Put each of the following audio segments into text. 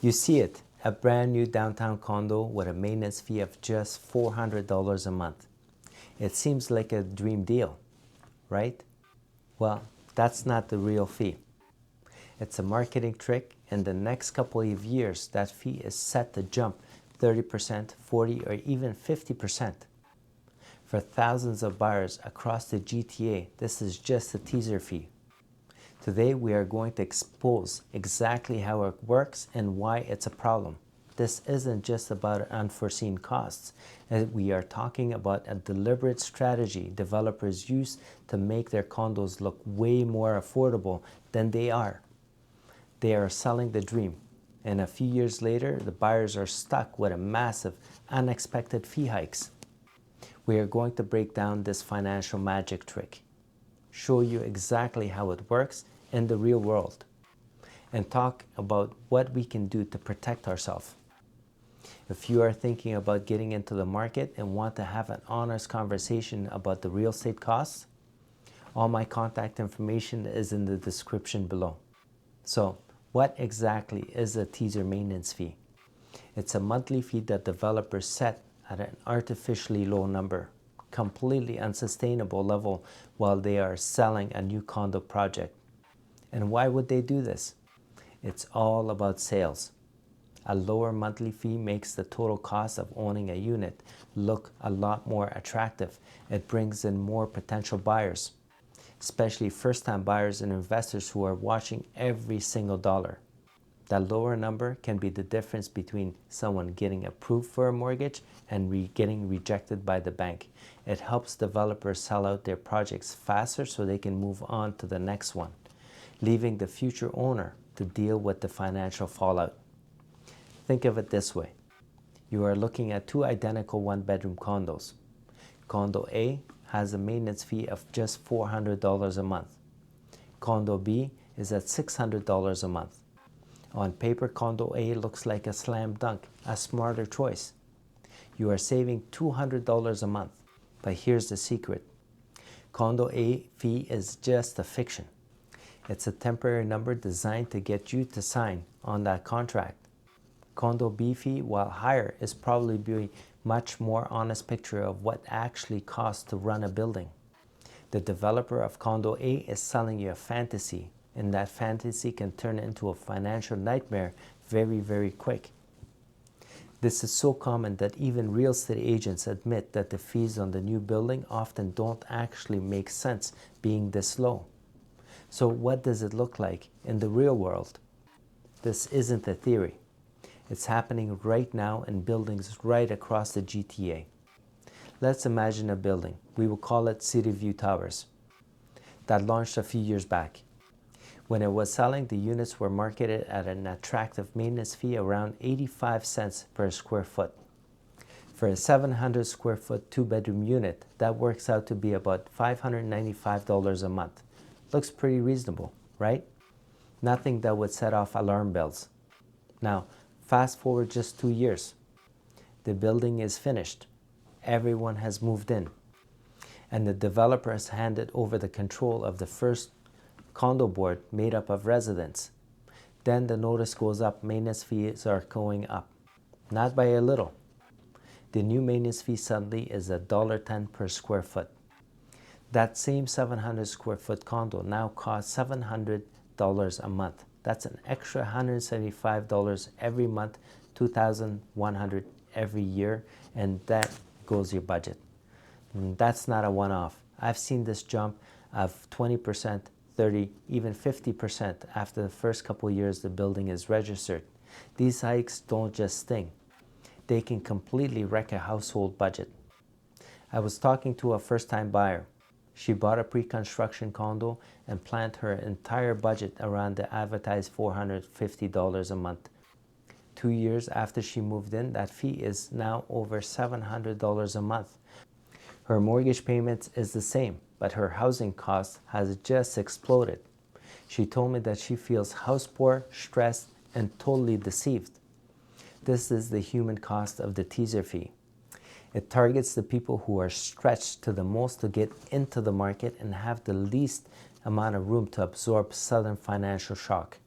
You see it, a brand new downtown condo with a maintenance fee of just $400 a month. It seems like a dream deal, right? Well, that's not the real fee. It's a marketing trick. In the next couple of years, that fee is set to jump 30%, 40, or even 50%. For thousands of buyers across the GTA, this is just a teaser fee. Today, we are going to expose exactly how it works and why it's a problem. This isn't just about unforeseen costs. We are talking about a deliberate strategy developers use to make their condos look way more affordable than they are. They are selling the dream, and a few years later, the buyers are stuck with a massive, unexpected fee hikes. We are going to break down this financial magic trick, show you exactly how it works in the real world, and talk about what we can do to protect ourselves. If you are thinking about getting into the market and want to have an honest conversation about the real estate costs, all my contact information is in the description below. So, what exactly is a teaser maintenance fee? It's a monthly fee that developers set at an artificially low number, completely unsustainable level while they are selling a new condo project. And why would they do this? It's all about sales. A lower monthly fee makes the total cost of owning a unit look a lot more attractive. It brings in more potential buyers, especially first-time buyers and investors who are watching every single dollar. That lower number can be the difference between someone getting approved for a mortgage and getting rejected by the bank. It helps developers sell out their projects faster so they can move on to the next one, leaving the future owner to deal with the financial fallout. Think of it this way. You are looking at two identical one-bedroom condos. Condo A has a maintenance fee of just $400 a month. Condo B is at $600 a month. On paper, Condo A looks like a slam dunk, a smarter choice. You are saving $200 a month, but here's the secret. Condo A fee is just a fiction. It's a temporary number designed to get you to sign on that contract. Condo B fee, while higher, is probably a much more honest picture of what actually costs to run a building. The developer of Condo A is selling you a fantasy, and that fantasy can turn into a financial nightmare very, very quick. This is so common that even real estate agents admit that the fees on the new building often don't actually make sense being this low. So what does it look like in the real world? This isn't a theory. It's happening right now in buildings right across the GTA. Let's imagine a building, we will call it City View Towers, that launched a few years back. When it was selling, the units were marketed at an attractive maintenance fee around 85 cents per square foot. For a 700 square foot two-bedroom unit, that works out to be about $595 a month. Looks pretty reasonable, right? Nothing that would set off alarm bells. Now, fast forward just 2 years. The building is finished. Everyone has moved in. And the developer has handed over the control of the first condo board made up of residents. Then the notice goes up, maintenance fees are going up. Not by a little. The new maintenance fee suddenly is $1.10 per square foot. That same 700 square foot condo now costs $700 a month. That's an extra $175 every month, $2,100 every year, and that goes your budget. And that's not a one-off. I've seen this jump of 20%, 30, even 50% after the first couple years the building is registered. These hikes don't just sting. They can completely wreck a household budget. I was talking to a first-time buyer. She bought a pre-construction condo and planned her entire budget around the advertised $450 a month. 2 years after she moved in, that fee is now over $700 a month. Her mortgage payments is the same, but her housing cost has just exploded. She told me that she feels house poor, stressed, and totally deceived. This is the human cost of the teaser fee. It targets the people who are stretched to the most to get into the market and have the least amount of room to absorb sudden financial shock.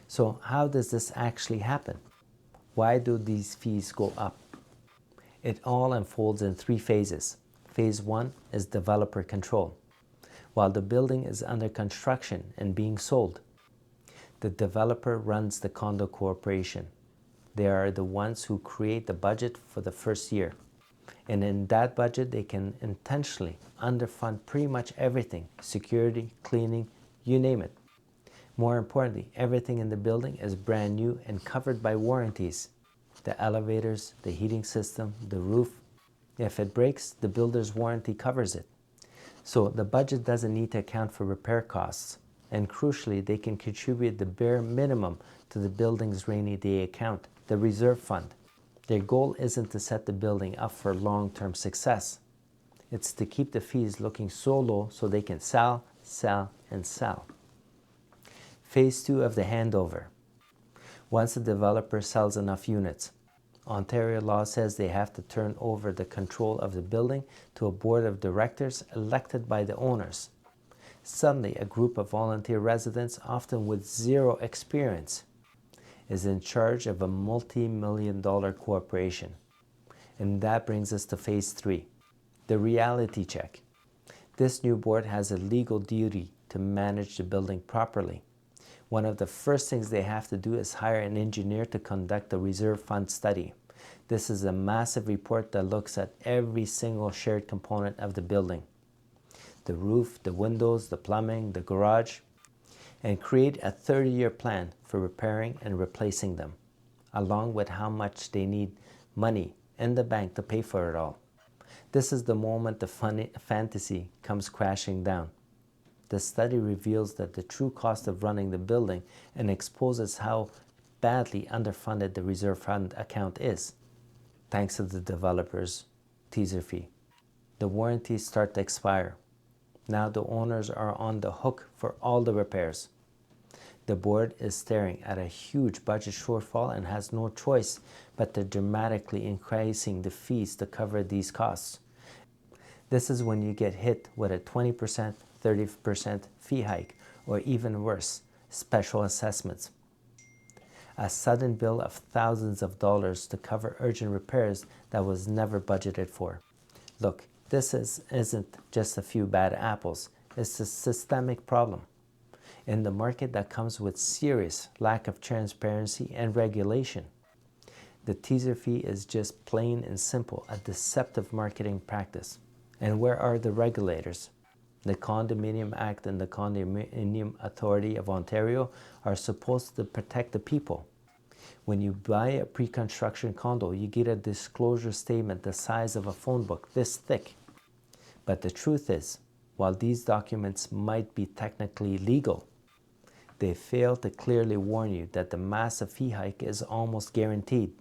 So how does this actually happen? Why do these fees go up? It all unfolds in three phases. Phase 1 is developer control. While the building is under construction and being sold, the developer runs the condo corporation. They are the ones who create the budget for the first year. And in that budget, they can intentionally underfund pretty much everything: security, cleaning, you name it. More importantly, everything in the building is brand new and covered by warranties. The elevators, the heating system, the roof. If it breaks, the builder's warranty covers it. So the budget doesn't need to account for repair costs. And crucially, they can contribute the bare minimum to the building's rainy day account, the reserve fund. Their goal isn't to set the building up for long-term success. It's to keep the fees looking so low so they can sell, sell, and sell. Phase 2 of the handover. Once the developer sells enough units, Ontario law says they have to turn over the control of the building to a board of directors elected by the owners. Suddenly, a group of volunteer residents, often with zero experience, is in charge of a multi-million-dollar corporation. And that brings us to phase 3, the reality check. This new board has a legal duty to manage the building properly. One of the first things they have to do is hire an engineer to conduct a reserve fund study. This is a massive report that looks at every single shared component of the building: the roof, the windows, the plumbing, the garage, and create a 30-year plan for repairing and replacing them, along with how much they need money in the bank to pay for it all. This is the moment the fantasy comes crashing down. The study reveals that the true cost of running the building and exposes how badly underfunded the reserve fund account is, thanks to the developer's teaser fee. The warranties start to expire. Now the owners are on the hook for all the repairs. The board is staring at a huge budget shortfall and has no choice but to dramatically increasing the fees to cover these costs. This is when you get hit with a 20%, 30% fee hike, or even worse, special assessments. A sudden bill of thousands of dollars to cover urgent repairs that was never budgeted for. Look, this isn't just a few bad apples. It's a systemic problem in the market that comes with serious lack of transparency and regulation. The teaser fee is just plain and simple a deceptive marketing practice. And where are the regulators? The Condominium Act and the Condominium Authority of Ontario are supposed to protect the people. When you buy a pre-construction condo, you get a disclosure statement the size of a phone book, this thick. But the truth is, while these documents might be technically legal, they fail to clearly warn you that the massive fee hike is almost guaranteed.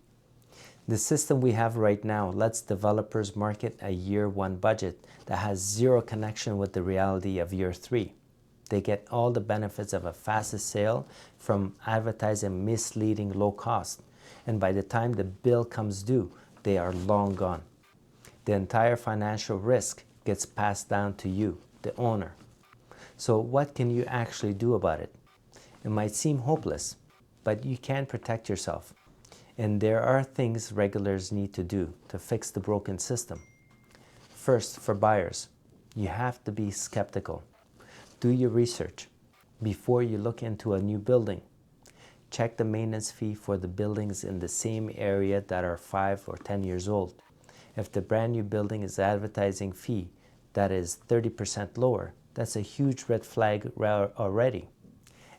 The system we have right now lets developers market a year 1 budget that has zero connection with the reality of year 3. They get all the benefits of a fastest sale from advertising misleading low cost, and by the time the bill comes due, they are long gone. The entire financial risk gets passed down to you, the owner. So what can you actually do about it? It might seem hopeless, but you can protect yourself. And there are things regulators need to do to fix the broken system. First, for buyers, you have to be skeptical. Do your research before you look into a new building. Check the maintenance fee for the buildings in the same area that are 5 or 10 years old. If the brand new building is advertising fee that is 30% lower, that's a huge red flag already.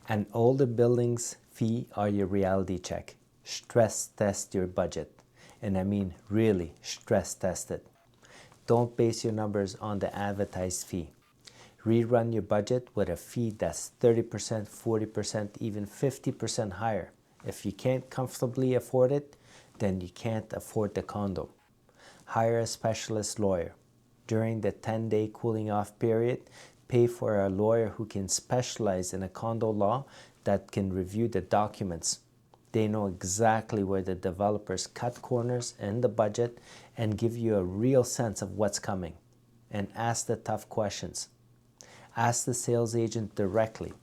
An older building's fee are your reality check. Stress test your budget. And I mean really stress test it. Don't base your numbers on the advertised fee. Rerun your budget with a fee that's 30%, 40%, even 50% higher. If you can't comfortably afford it, then you can't afford the condo. Hire a specialist lawyer. During the 10-day cooling off period, pay for a lawyer who can specialize in a condo law that can review the documents. They know exactly where the developers cut corners in the budget and give you a real sense of what's coming. And ask the tough questions. Ask the sales agent directly.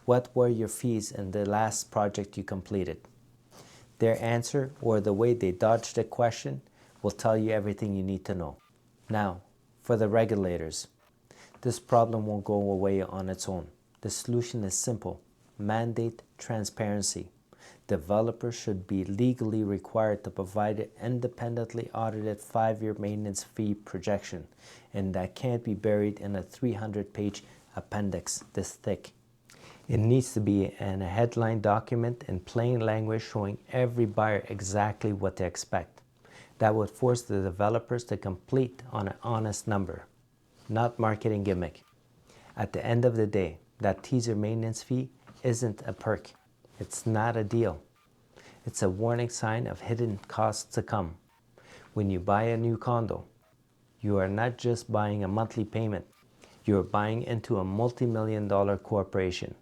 What were your fees in the last project you completed? Their answer or the way they dodged the question will tell you everything you need to know. Now, for the regulators, this problem won't go away on its own. The solution is simple. Mandate transparency. Developers should be legally required to provide an independently audited 5-year maintenance fee projection, and that can't be buried in a 300-page appendix this thick. It needs to be in a headline document in plain language showing every buyer exactly what to expect. That would force the developers to complete on an honest number, not marketing gimmick. At the end of the day, that teaser maintenance fee isn't a perk. It's not a deal. It's a warning sign of hidden costs to come. When you buy a new condo, you are not just buying a monthly payment. You are buying into a multi-million-dollar corporation.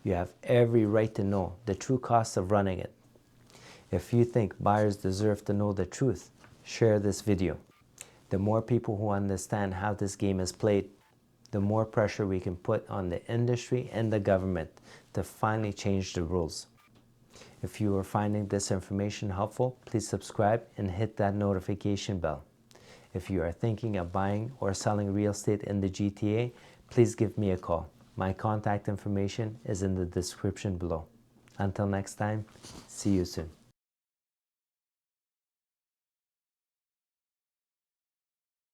You have every right to know the true cost of running it. If you think buyers deserve to know the truth, share this video. The more people who understand how this game is played, the more pressure we can put on the industry and the government to finally change the rules. If you are finding this information helpful, please subscribe and hit that notification bell. If you are thinking of buying or selling real estate in the GTA, please give me a call. My contact information is in the description below. Until next time, see you soon.